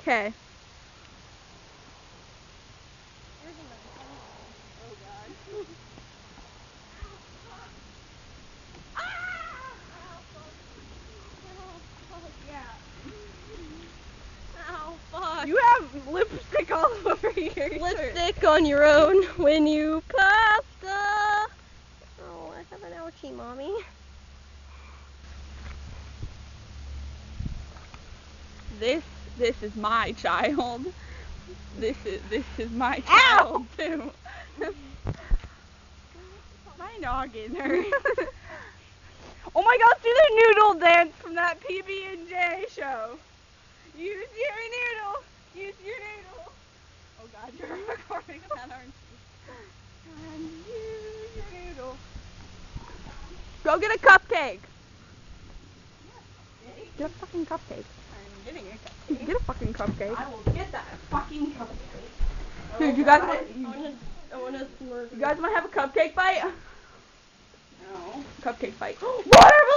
Okay. Oh god. Ow, fuck. You have lipstick all over your shirt. Lipstick on your own when you pass the... Oh, I have an ouchie, Mommy. This is my child. This is my child too. My noggin hurts. Oh my god, let's do the noodle dance from that PB&J show. Use your noodle. Use your noodle. Oh god, you're recording that, aren't you? And use your noodle. Go get a cupcake. Get a fucking cupcake. I'm getting a cupcake. Get a fucking cupcake. I will get that fucking cupcake. Dude, you guys I want to have a cupcake bite? No. Cupcake bite. Watermelon!